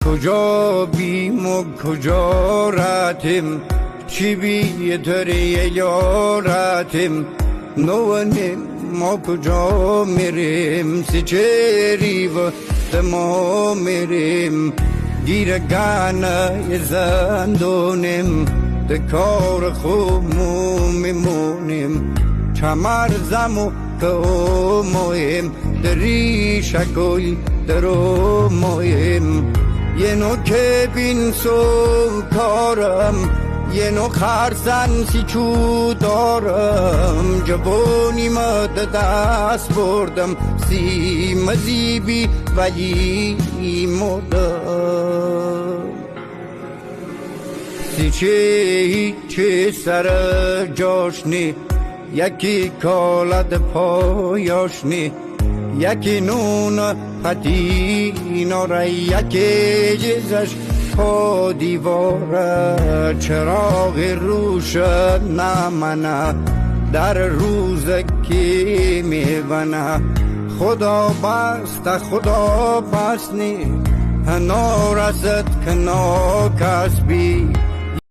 کجا بیم و کجا راتیم، چی بیتر یاراتیم، نوانیم ما کجا میریم، سی چری و ما میریم، گیرگانه زندونیم، دکار خومو میمونیم، چمر زمو که مویم، دری شکل درو مویم، یه نو که بین سو کارم، یه نو خرسن سی چو دارم، جوانی مد دست بردم، سی مزیبی ولی مردم، سی چه سر جاش نی، یکی کالد پایاش نی، یکی نون پتینا یکی جزش پا دیواره، چراغ روش نمنه در روز کی میبنه، خدا بست خدا بست نی، نارست که ناکسبی